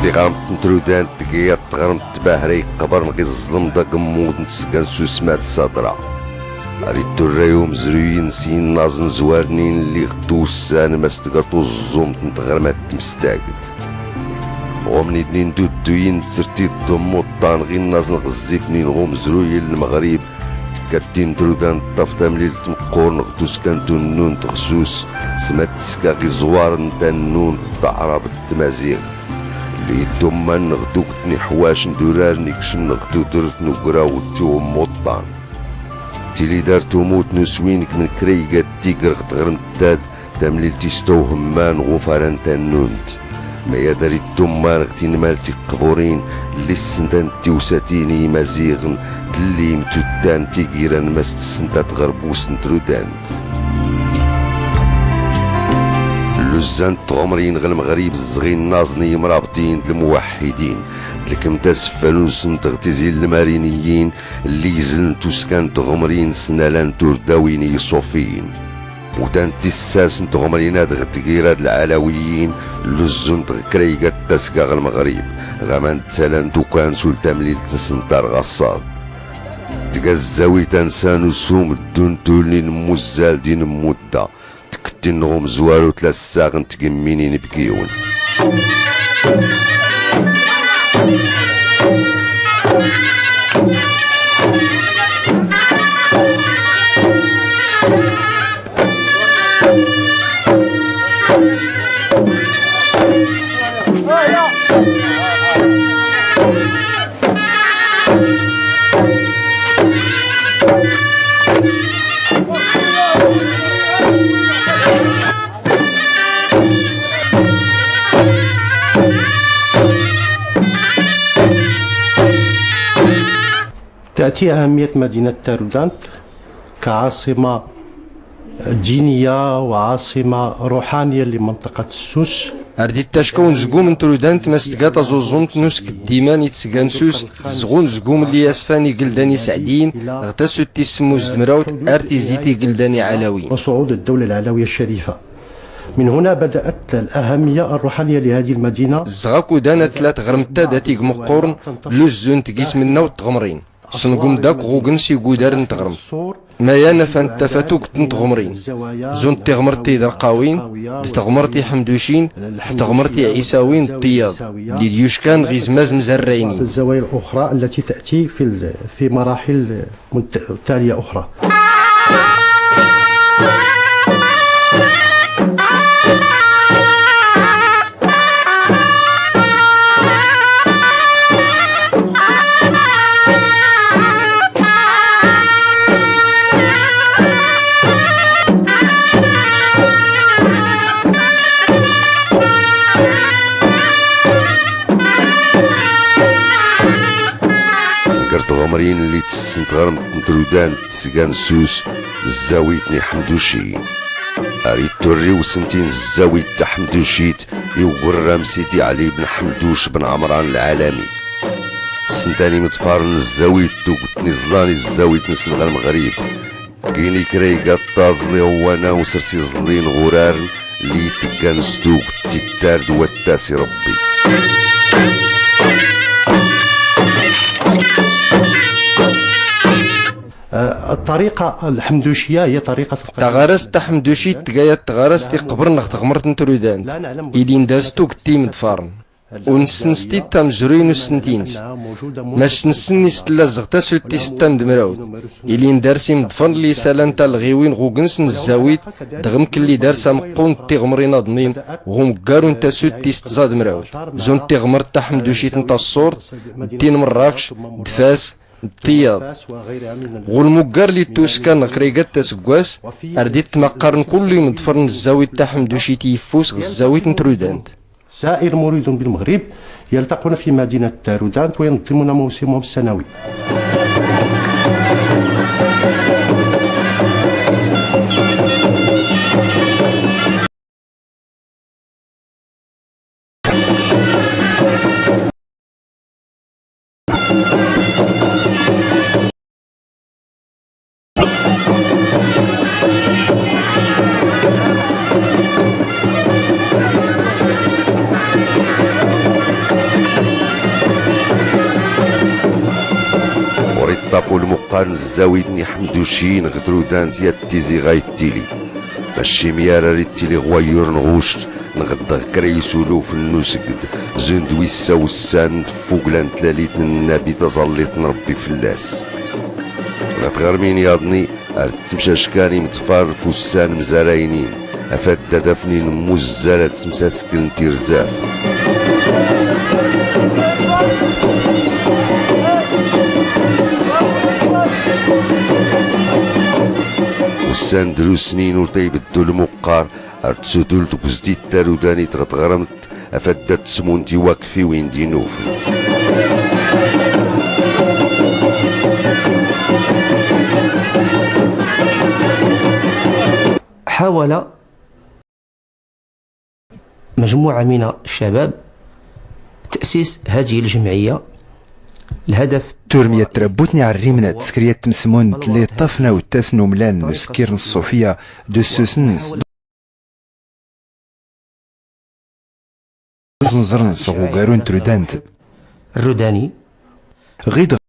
تغرمت نترودان تقيا تغرمت باهري قبر نقي الظلم دا قمود نتسقان سوسما الصدرة ريت الرايو مزروين سين نازن زوارنين اللي غدو السان ما استقرطو الزوم تنتغرمات تمستاقد ومن اتنين دودوين تسرتي الضم والطان غير نازن غزيفنين غو مزروين المغرب كاتين ترودان طفتا مليل تمقور نغتوس كانتو النون تخسوس سمات تسكا غي زوار نتا النون تعرب التمازيغ اللي دوما نغدو كتني حواش ندورار نكشن نغدو درت نقرا وتو موطان تيلي دارتو موت نسوينك من كريقة تيقر غتغرم التاد تمليل تيستو همان غفران تنونت ما يدري الدمان غتين مالتي قبورين اللي السنتان تيوساتيني مزيغن اللي متودان تيقيران ماست السنتات غربوس نترودانت لزان تغمرين غير المغرب الصغير نازني مرابطين الموحدين لكم تسفلون سنتغتزي المارينيين اللي يزلن تسكان تغمرين سنالان ترداوين صوفيين وتان تساس تغمرينات غتقيرات العلويين لزون تغكريقات تسكا المغرب غمان تسالان توكان سلطان مليل تسنتار غصاد تقزاوي تنسان سوم الدون تولي نموزال دين مدة تكتين نغم زوارو 3 ساغن تقمينين بكيون تأتي أهمية مدينة تارودانت كعاصمة دينية وعاصمة روحانية لمنطقة السوس. أرديت تشكون زقوم من ترودانت مستقاط زوزونت نسك الديمان يتسقان سوس زغون زقوم اللي أسفاني قلداني سعدين اغتسو تسمو زدمراوت أرتي زيتي قلداني علوي وصعود الدولة العلوية الشريفة. من هنا بدأت الأهمية الروحانية لهذه المدينة. زغاكو دانا 3 غرمتا داتيق مقورن لوزون تقيس منا وتغمرين سنقوم داك غوغن سيقو دار نتغرم ما يانا فانت فاتوك تنتغمرين زون تغمرتي درقاوين تغمرتي حمدوشين تغمرتي عيساوين الطياض اللي ديوشكان غيزماز مزرعينين الزوايا الأخرى التي تأتي في مراحل تالية أخرى. غمرين اللي تسنت غرم ترودان تسقان سوس الزاويتني حمدوشي اريد توري وسنتين الزاويت تا حمدوشيت يوقر سيدي علي بن حمدوش بن عمران العالمي سنتاني متفارن الزاويت توقتني زلاني الزاويت نسنغ المغرب كيني كريقات طازلي هو انا وسرسي زلين غرار اللي تكان ستوق تتارد والتاسي ربي. الطريقة الحمدوشية هي طريقة تغارس تحمدوشي تقايا تغارس تقبر نخت غمرت نترودان إلي ندازتو كتي مدفارن ونسنستي تامزروين وسنتينس ماش نسني ستلا زغتا سوتي ستان دمراود إلي ندارسي مدفن لي سالان تا الغيوين غوغنس نزاويت دغم كلي دارسا مقون تيغمرين ضمين وهم قارون تا سوتي ستزاد مراود زون تيغمرت تحمدوشي تنتا الصور دين مراكش دفاس الطياض والمقار اللي توسكان خريقات تسقواس أرديت تمقارن كل مدفرن الزاوية تاعهم دوشي تيفوس الزاوية نترودانت. سائر مريد بالمغرب يلتقون في مدينة تارودانت وينظمون موسمهم السنوي. المقارن الزاويدني حمدوشين غدرودان تيا تيزي غايتيلي ماشي ميارا ريتيلي غويور نغوش نغدغ كريسولو في النسقد زندوي الساوسان فوقلان تلاليت النبي تظليت نربي فلاس غتغرمين ياضني تمشاشكاني متفار فوسان مزراينين افاد دافنين مزالة سمساسكن تيرزاف وسان درو سنين ورطيب الدول مقار ارتسودول تكوزدي التاروداني تغتغرمت افادت سمونتي واقفي وين دينوف حاول مجموعة من الشباب تأسيس هذه الجمعية. الهدف تورمية تربوتني على الريمنة تسكرية تمسمون تلي طفنا والتاسنو ملان نسكير الصوفية دو سوسنس زنزرن صغو قارون ترودانت الروداني غيد